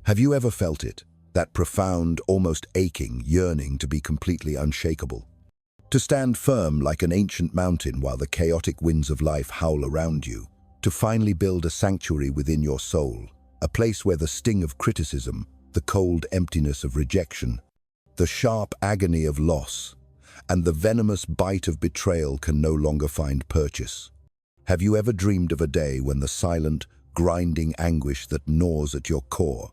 Have you ever felt it? That profound, almost aching yearning to be completely unshakable? To stand firm like an ancient mountain while the chaotic winds of life howl around you? To finally build a sanctuary within your soul, a place where the sting of criticism, the cold emptiness of rejection, the sharp agony of loss, and the venomous bite of betrayal can no longer find purchase? Have you ever dreamed of a day when the silent, grinding anguish that gnaws at your core,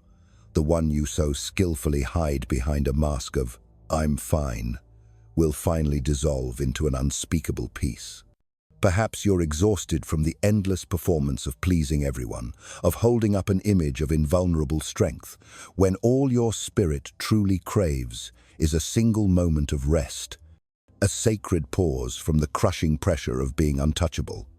the one you so skillfully hide behind a mask of "I'm fine," will finally dissolve into an unspeakable peace? Perhaps you're exhausted from the endless performance of pleasing everyone, of holding up an image of invulnerable strength, when all your spirit truly craves is a single moment of rest, a sacred pause from the crushing pressure of being untouchable.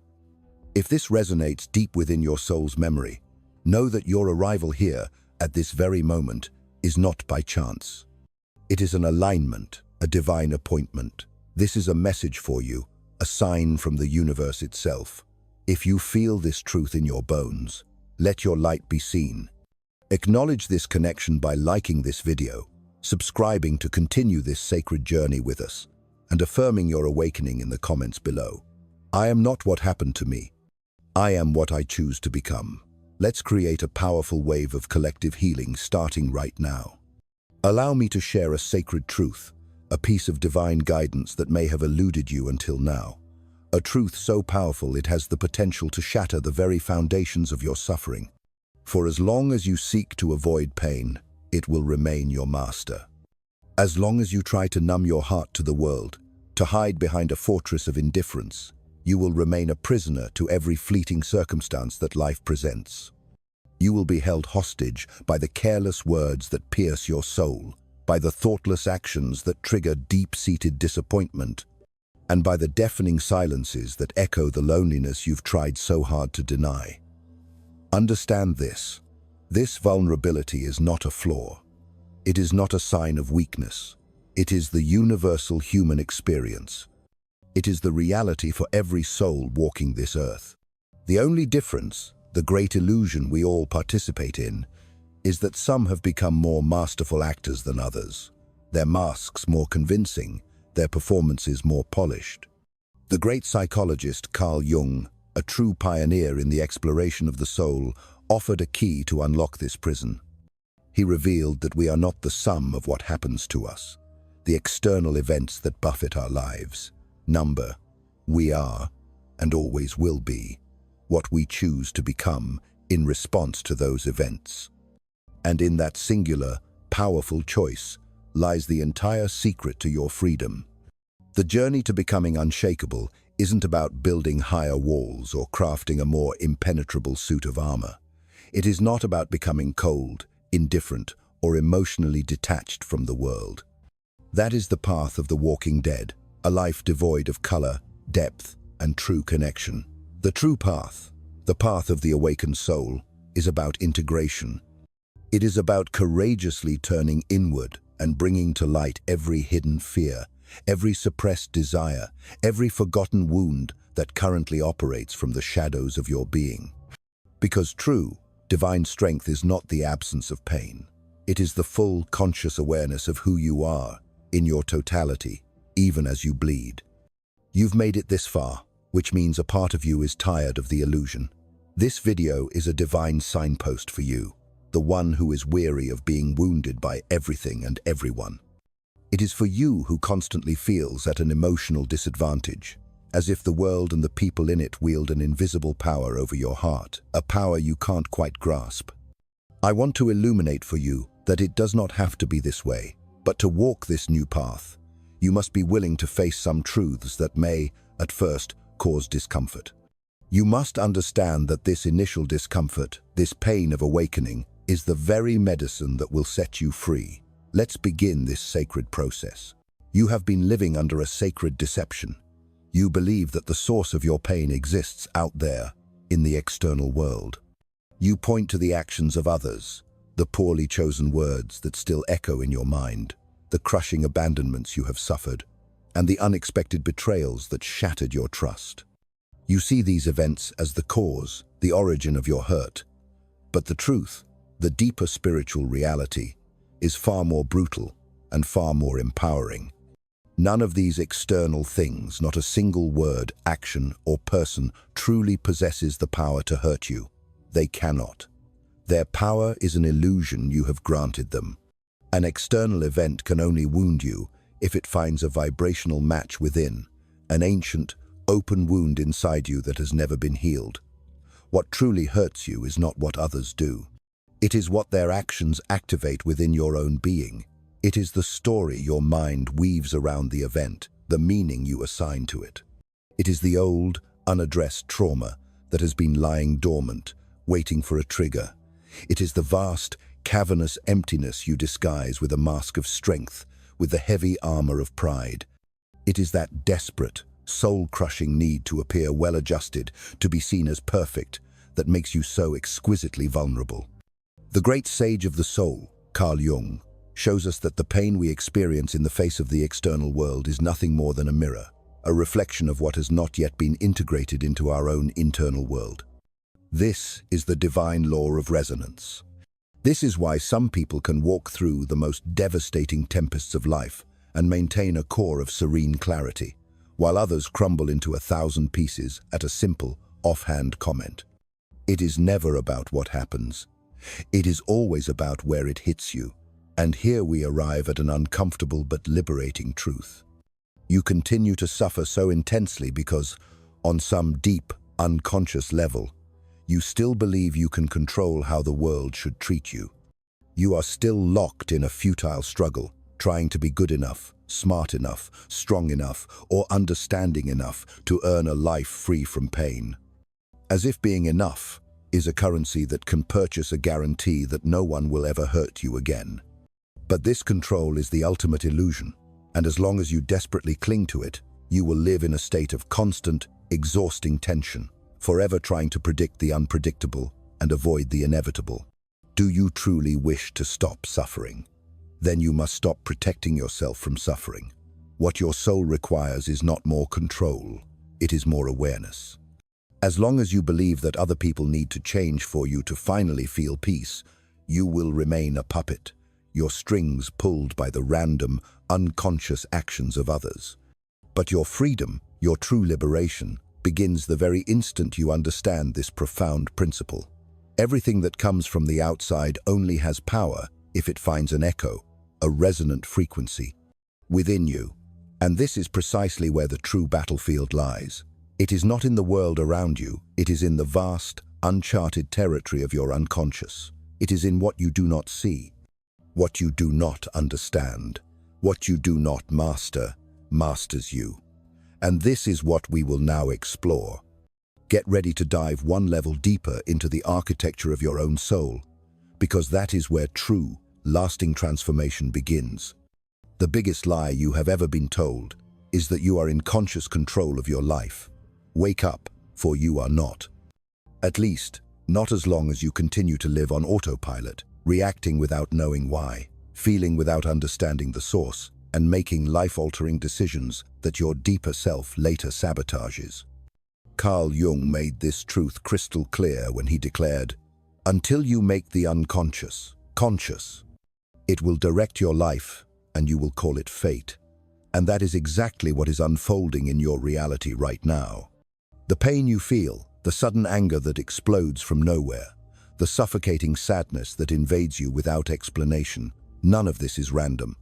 If this resonates deep within your soul's memory, know that your arrival here, at this very moment, is not by chance. It is an alignment, a divine appointment. This is a message for you, a sign from the universe itself. If you feel this truth in your bones, let your light be seen. Acknowledge this connection by liking this video, subscribing to continue this sacred journey with us, and affirming your awakening in the comments below. I am not what happened to me. I am what I choose to become. Let's create a powerful wave of collective healing starting right now. Allow me to share a sacred truth, a piece of divine guidance that may have eluded you until now. A truth so powerful it has the potential to shatter the very foundations of your suffering. For as long as you seek to avoid pain, it will remain your master. As long as you try to numb your heart to the world, to hide behind a fortress of indifference, you will remain a prisoner to every fleeting circumstance that life presents. You will be held hostage by the careless words that pierce your soul, by the thoughtless actions that trigger deep-seated disappointment, and by the deafening silences that echo the loneliness you've tried so hard to deny. Understand this. This vulnerability is not a flaw. It is not a sign of weakness. It is the universal human experience. It is the reality for every soul walking this earth. The only difference, the great illusion we all participate in, is that some have become more masterful actors than others, their masks more convincing, their performances more polished. The great psychologist Carl Jung, a true pioneer in the exploration of the soul, offered a key to unlock this prison. He revealed that we are not the sum of what happens to us, the external events that buffet our lives. We are, and always will be, what we choose to become in response to those events. And in that singular, powerful choice lies the entire secret to your freedom. The journey to becoming unshakable isn't about building higher walls or crafting a more impenetrable suit of armor. It is not about becoming cold, indifferent, or emotionally detached from the world. That is the path of the walking dead, a life devoid of color, depth, and true connection. The true path, the path of the awakened soul, is about integration. It is about courageously turning inward and bringing to light every hidden fear, every suppressed desire, every forgotten wound that currently operates from the shadows of your being. Because true, divine strength is not the absence of pain. It is the full, conscious awareness of who you are, in your totality, even as you bleed. You've made it this far, which means a part of you is tired of the illusion. This video is a divine signpost for you, the one who is weary of being wounded by everything and everyone. It is for you who constantly feels at an emotional disadvantage, as if the world and the people in it wield an invisible power over your heart, a power you can't quite grasp. I want to illuminate for you that it does not have to be this way, but to walk this new path, you must be willing to face some truths that may, at first, cause discomfort. You must understand that this initial discomfort, this pain of awakening, is the very medicine that will set you free. Let's begin this sacred process. You have been living under a sacred deception. You believe that the source of your pain exists out there, in the external world. You point to the actions of others, the poorly chosen words that still echo in your mind, the crushing abandonments you have suffered, and the unexpected betrayals that shattered your trust. You see these events as the cause, the origin of your hurt. But the truth, the deeper spiritual reality is far more brutal and far more empowering. None of these external things, not a single word, action, or person, truly possesses the power to hurt you. They cannot. Their power is an illusion you have granted them. An external event can only wound you if it finds a vibrational match within, an ancient, open wound inside you that has never been healed. What truly hurts you is not what others do. It is what their actions activate within your own being. It is the story your mind weaves around the event, the meaning you assign to it. It is the old, unaddressed trauma that has been lying dormant, waiting for a trigger. It is the vast, cavernous emptiness you disguise with a mask of strength, with the heavy armor of pride. It is that desperate, soul-crushing need to appear well-adjusted, to be seen as perfect, that makes you so exquisitely vulnerable. The great sage of the soul, Carl Jung, shows us that the pain we experience in the face of the external world is nothing more than a mirror, a reflection of what has not yet been integrated into our own internal world. This is the divine law of resonance. This is why some people can walk through the most devastating tempests of life and maintain a core of serene clarity, while others crumble into 1,000 pieces at a simple, offhand comment. It is never about what happens. It is always about where it hits you. And here we arrive at an uncomfortable but liberating truth. You continue to suffer so intensely because, on some deep, unconscious level, you still believe you can control how the world should treat you. You are still locked in a futile struggle, trying to be good enough, smart enough, strong enough, or understanding enough to earn a life free from pain. As if being enough is a currency that can purchase a guarantee that no one will ever hurt you again. But this control is the ultimate illusion, and as long as you desperately cling to it, you will live in a state of constant, exhausting tension, forever trying to predict the unpredictable and avoid the inevitable. Do you truly wish to stop suffering? Then you must stop protecting yourself from suffering. What your soul requires is not more control, it is more awareness. As long as you believe that other people need to change for you to finally feel peace, you will remain a puppet, your strings pulled by the random, unconscious actions of others. But your freedom, your true liberation, begins the very instant you understand this profound principle. Everything that comes from the outside only has power if it finds an echo, a resonant frequency, within you. And this is precisely where the true battlefield lies. It is not in the world around you, it is in the vast, uncharted territory of your unconscious. It is in what you do not see. What you do not understand, what you do not master, masters you. And this is what we will now explore. Get ready to dive one level deeper into the architecture of your own soul, because that is where true, lasting transformation begins. The biggest lie you have ever been told is that you are in conscious control of your life. Wake up, for you are not. At least, not as long as you continue to live on autopilot, reacting without knowing why, feeling without understanding the source, and making life-altering decisions that your deeper self later sabotages. Carl Jung made this truth crystal clear when he declared, "Until you make the unconscious conscious, it will direct your life and you will call it fate." And that is exactly what is unfolding in your reality right now. The pain you feel, the sudden anger that explodes from nowhere, the suffocating sadness that invades you without explanation, none of this is random.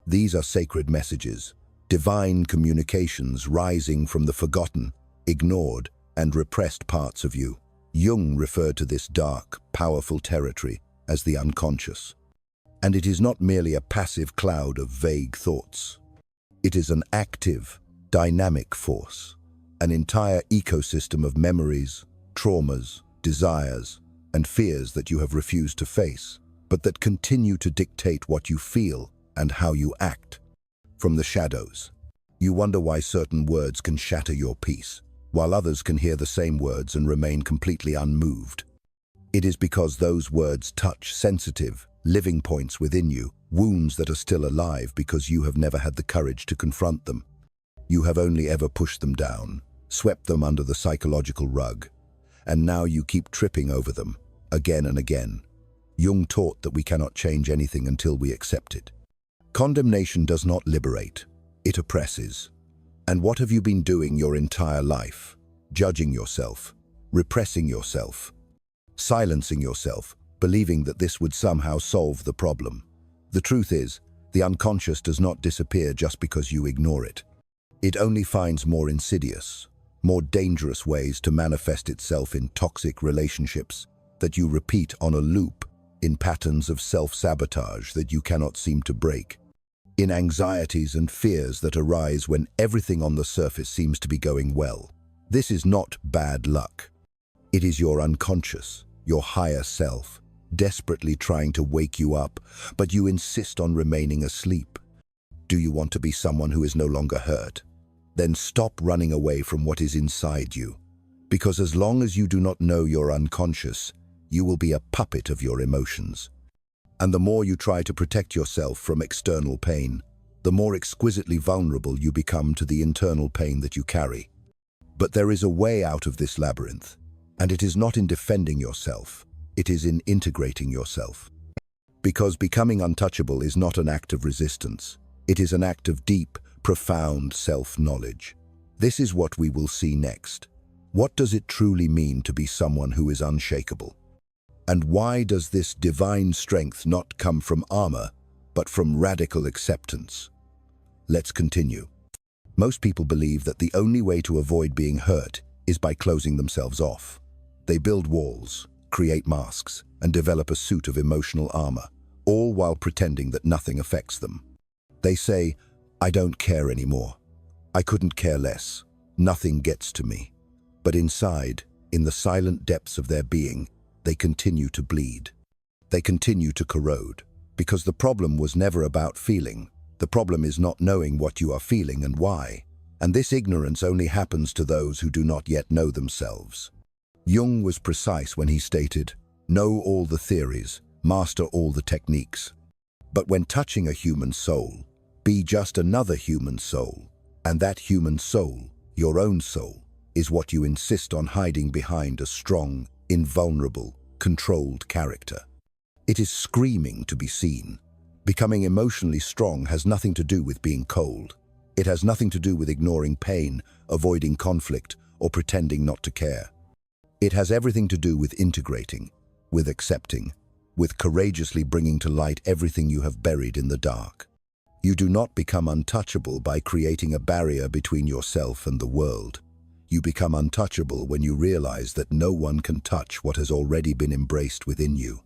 These are sacred messages, divine communications rising from the forgotten, ignored, and repressed parts of you. Jung referred to this dark, powerful territory as the unconscious. And it is not merely a passive cloud of vague thoughts. It is an active, dynamic force, an entire ecosystem of memories, traumas, desires, and fears that you have refused to face, but that continue to dictate what you feel and how you act. From the shadows, you wonder why certain words can shatter your peace, while others can hear the same words and remain completely unmoved. It is because those words touch sensitive, living points within you, wounds that are still alive because you have never had the courage to confront them. You have only ever pushed them down, swept them under the psychological rug, and now you keep tripping over them, again and again. Jung taught that we cannot change anything until we accept it. Condemnation does not liberate, it oppresses. And what have you been doing your entire life? Judging yourself, repressing yourself, silencing yourself, believing that this would somehow solve the problem. The truth is, the unconscious does not disappear just because you ignore it. It only finds more insidious, more dangerous ways to manifest itself in toxic relationships that you repeat on a loop, in patterns of self-sabotage that you cannot seem to break, in anxieties and fears that arise when everything on the surface seems to be going well. This is not bad luck. It is your unconscious, your higher self, desperately trying to wake you up, but you insist on remaining asleep. Do you want to be someone who is no longer hurt? Then stop running away from what is inside you, because as long as you do not know your unconscious, you will be a puppet of your emotions. And the more you try to protect yourself from external pain, the more exquisitely vulnerable you become to the internal pain that you carry. But there is a way out of this labyrinth, and it is not in defending yourself, it is in integrating yourself. Because becoming untouchable is not an act of resistance, it is an act of deep, profound self-knowledge. This is what we will see next. What does it truly mean to be someone who is unshakable? And why does this divine strength not come from armor, but from radical acceptance? Let's continue. Most people believe that the only way to avoid being hurt is by closing themselves off. They build walls, create masks, and develop a suit of emotional armor, all while pretending that nothing affects them. They say, "I don't care anymore. I couldn't care less. Nothing gets to me." But inside, in the silent depths of their being, they continue to bleed. They continue to corrode, because the problem was never about feeling. The problem is not knowing what you are feeling and why. And this ignorance only happens to those who do not yet know themselves. Jung was precise when he stated, "Know all the theories, master all the techniques. But when touching a human soul, be just another human soul. And that human soul, your own soul, is what you insist on hiding behind a strong, invulnerable, controlled character. It is screaming to be seen. Becoming emotionally strong has nothing to do with being cold. It has nothing to do with ignoring pain, avoiding conflict, or pretending not to care. It has everything to do with integrating, with accepting, with courageously bringing to light everything you have buried in the dark. You do not become untouchable by creating a barrier between yourself and the world. You become untouchable when you realize that no one can touch what has already been embraced within you.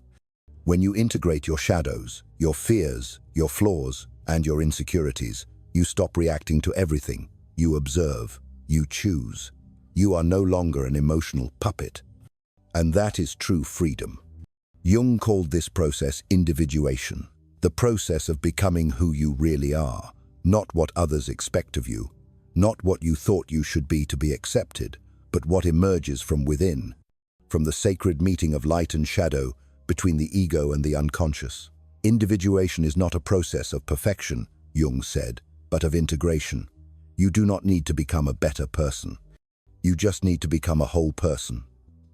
When you integrate your shadows, your fears, your flaws, and your insecurities, you stop reacting to everything. You observe, you choose. You are no longer an emotional puppet. And that is true freedom. Jung called this process individuation, the process of becoming who you really are, not what others expect of you, not what you thought you should be to be accepted, but what emerges from within, from the sacred meeting of light and shadow between the ego and the unconscious. Individuation is not a process of perfection, Jung said, but of integration. You do not need to become a better person. You just need to become a whole person.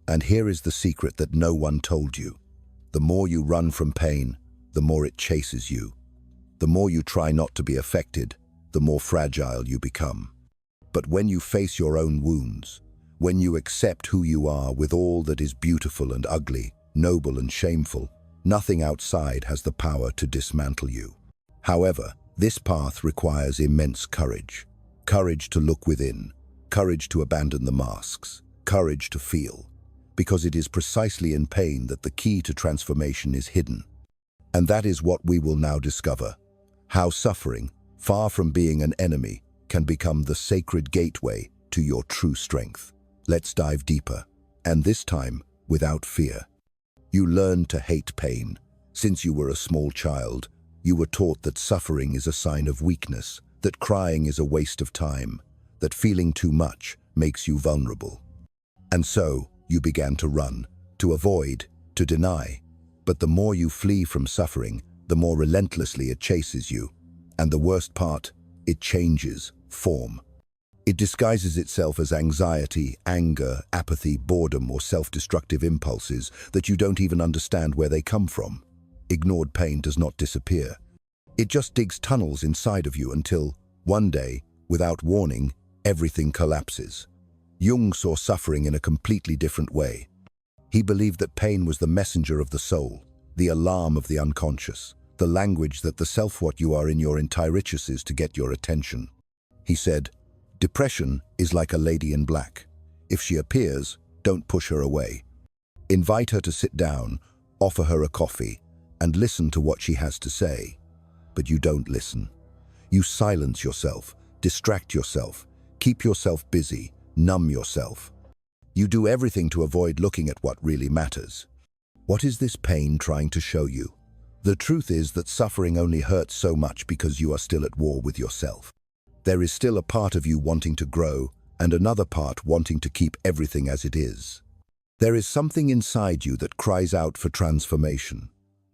And here is the secret that no one told you. The more you run from pain, the more it chases you. The more you try not to be affected, the more fragile you become. But when you face your own wounds, when you accept who you are with all that is beautiful and ugly, noble and shameful, nothing outside has the power to dismantle you. However, this path requires immense courage. Courage to look within, courage to abandon the masks, courage to feel, because it is precisely in pain that the key to transformation is hidden. And that is what we will now discover, how suffering, far from being an enemy, can become the sacred gateway to your true strength. Let's dive deeper, and this time without fear. You learn to hate pain. Since you were a small child, you were taught that suffering is a sign of weakness, that crying is a waste of time, that feeling too much makes you vulnerable. And so, you began to run, to avoid, to deny. But the more you flee from suffering, the more relentlessly it chases you. And the worst part, it changes form. It disguises itself as anxiety, anger, apathy, boredom, or self-destructive impulses that you don't even understand where they come from. Ignored pain does not disappear. It just digs tunnels inside of you until, one day, without warning, everything collapses. Jung saw suffering in a completely different way. He believed that pain was the messenger of the soul, the alarm of the unconscious, the language that the self what you are in your entire riches is to get your attention. He said, "Depression is like a lady in black. If she appears, don't push her away. Invite her to sit down, offer her a coffee, and listen to what she has to say." But you don't listen. You silence yourself, distract yourself, keep yourself busy, numb yourself. You do everything to avoid looking at what really matters. What is this pain trying to show you? The truth is that suffering only hurts so much because you are still at war with yourself. There is still a part of you wanting to grow and another part wanting to keep everything as it is. There is something inside you that cries out for transformation,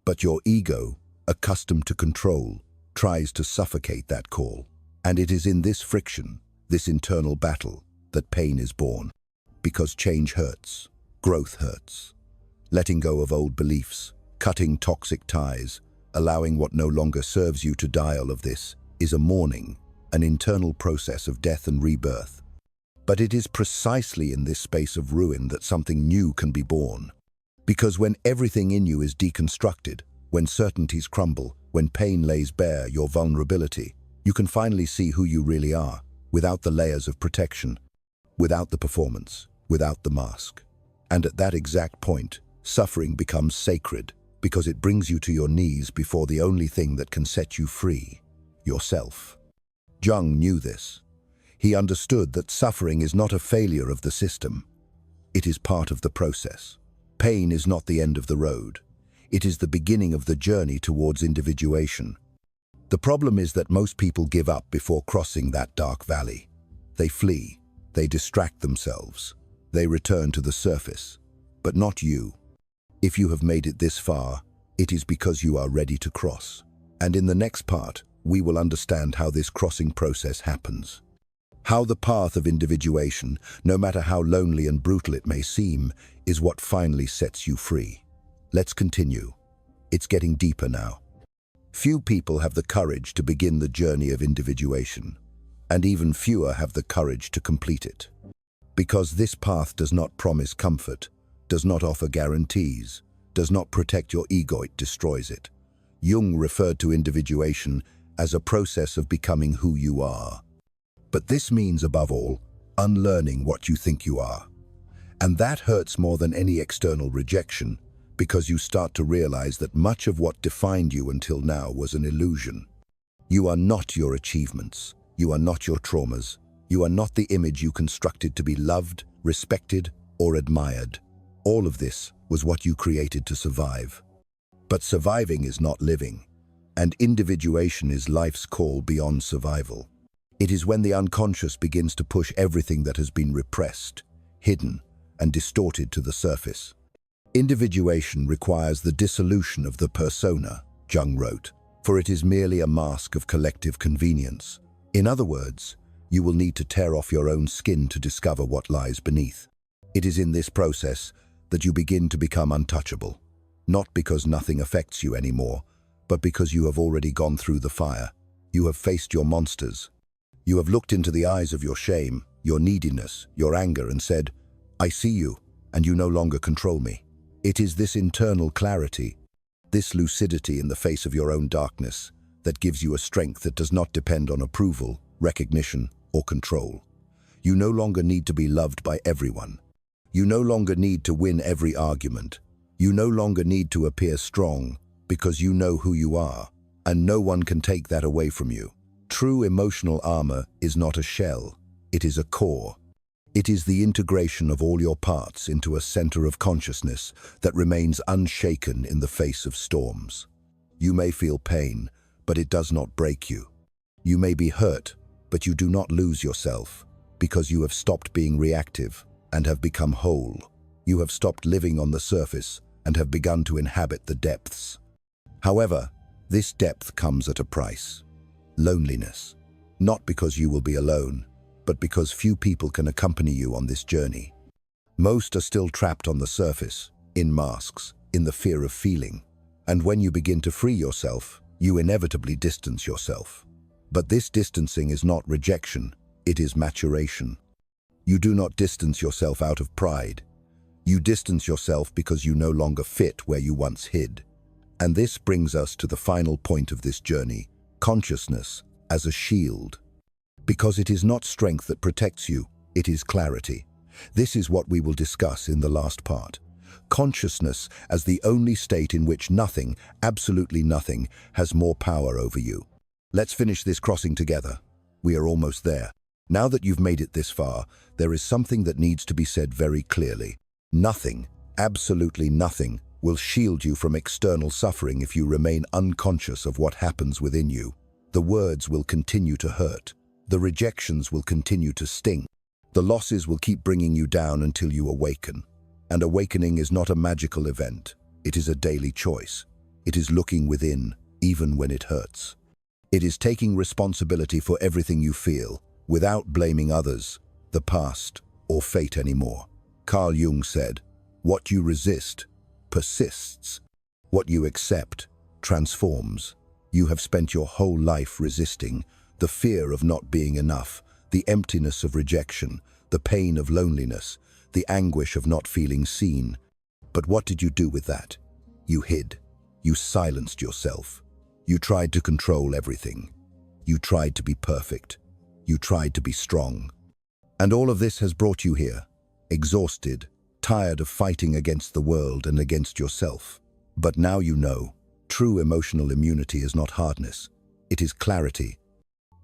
but your ego, accustomed to control, tries to suffocate that call. And it is in this friction, this internal battle, that pain is born. Because change hurts, growth hurts. Letting go of old beliefs, cutting toxic ties, allowing what no longer serves you to die. All of this is a mourning, an internal process of death and rebirth. But it is precisely in this space of ruin that something new can be born. Because when everything in you is deconstructed, when certainties crumble, when pain lays bare your vulnerability, you can finally see who you really are, without the layers of protection, without the performance, without the mask. And at that exact point, suffering becomes sacred, because it brings you to your knees before the only thing that can set you free, yourself. Jung knew this. He understood that suffering is not a failure of the system. It is part of the process. Pain is not the end of the road. It is the beginning of the journey towards individuation. The problem is that most people give up before crossing that dark valley. They flee, they distract themselves, they return to the surface. But not you. If you have made it this far, it is because you are ready to cross. And in the next part, we will understand how this crossing process happens. How the path of individuation, no matter how lonely and brutal it may seem, is what finally sets you free. Let's continue. It's getting deeper now. Few people have the courage to begin the journey of individuation, and even fewer have the courage to complete it. Because this path does not promise comfort, does not offer guarantees, does not protect your ego, it destroys it. Jung referred to individuation as a process of becoming who you are. But this means, above all, unlearning what you think you are. And that hurts more than any external rejection, because you start to realize that much of what defined you until now was an illusion. You are not your achievements. You are not your traumas. You are not the image you constructed to be loved, respected, or admired. All of this was what you created to survive. But surviving is not living, and individuation is life's call beyond survival. It is when the unconscious begins to push everything that has been repressed, hidden, and distorted to the surface. Individuation requires the dissolution of the persona, Jung wrote, for it is merely a mask of collective convenience. In other words, you will need to tear off your own skin to discover what lies beneath. It is in this process that you begin to become untouchable, not because nothing affects you anymore, but because you have already gone through the fire. You have faced your monsters. You have looked into the eyes of your shame, your neediness, your anger, and said, "I see you, and you no longer control me." It is this internal clarity, this lucidity in the face of your own darkness, that gives you a strength that does not depend on approval, recognition, or control. You no longer need to be loved by everyone. You no longer need to win every argument. You no longer need to appear strong, because you know who you are, and no one can take that away from you. True emotional armor is not a shell, it is a core. It is the integration of all your parts into a center of consciousness that remains unshaken in the face of storms. You may feel pain, but it does not break you. You may be hurt, but you do not lose yourself, because you have stopped being reactive and have become whole. You have stopped living on the surface and have begun to inhabit the depths. However, this depth comes at a price. Loneliness. Not because you will be alone, but because few people can accompany you on this journey. Most are still trapped on the surface, in masks, in the fear of feeling. And when you begin to free yourself, you inevitably distance yourself. But this distancing is not rejection, it is maturation. You do not distance yourself out of pride. You distance yourself because you no longer fit where you once hid. And this brings us to the final point of this journey, consciousness as a shield. Because it is not strength that protects you, it is clarity. This is what we will discuss in the last part. Consciousness as the only state in which nothing, absolutely nothing, has more power over you. Let's finish this crossing together. We are almost there. Now that you've made it this far, there is something that needs to be said very clearly. Nothing, absolutely nothing, will shield you from external suffering if you remain unconscious of what happens within you. The words will continue to hurt. The rejections will continue to sting. The losses will keep bringing you down until you awaken. And awakening is not a magical event. It is a daily choice. It is looking within, even when it hurts. It is taking responsibility for everything you feel, without blaming others, the past, or fate anymore. Carl Jung said, "What you resist persists. What you accept transforms." You have spent your whole life resisting the fear of not being enough, the emptiness of rejection, the pain of loneliness, the anguish of not feeling seen. But what did you do with that? You hid. You silenced yourself. You tried to control everything. You tried to be perfect. You tried to be strong. And all of this has brought you here, exhausted, tired of fighting against the world and against yourself. But now you know, true emotional immunity is not hardness. It is clarity.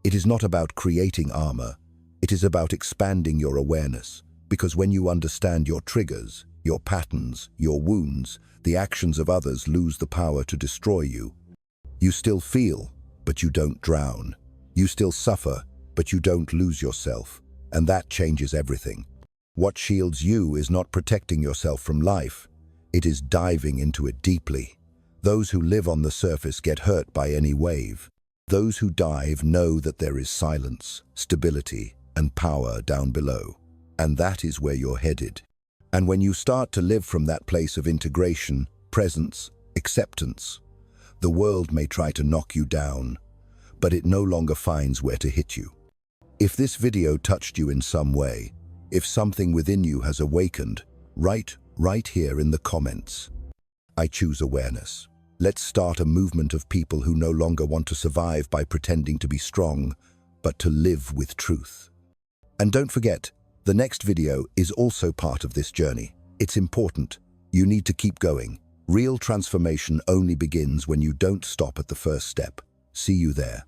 It is not about creating armor. It is about expanding your awareness. Because when you understand your triggers, your patterns, your wounds, the actions of others lose the power to destroy you. You still feel, but you don't drown. You still suffer, but you don't lose yourself. And that changes everything. What shields you is not protecting yourself from life. It is diving into it deeply. Those who live on the surface get hurt by any wave. Those who dive know that there is silence, stability, and power down below. And that is where you're headed. And when you start to live from that place of integration, presence, acceptance, the world may try to knock you down, but it no longer finds where to hit you. If this video touched you in some way, if something within you has awakened, write right here in the comments. I choose awareness. Let's start a movement of people who no longer want to survive by pretending to be strong, but to live with truth. And don't forget, the next video is also part of this journey. It's important. You need to keep going. Real transformation only begins when you don't stop at the first step. See you there.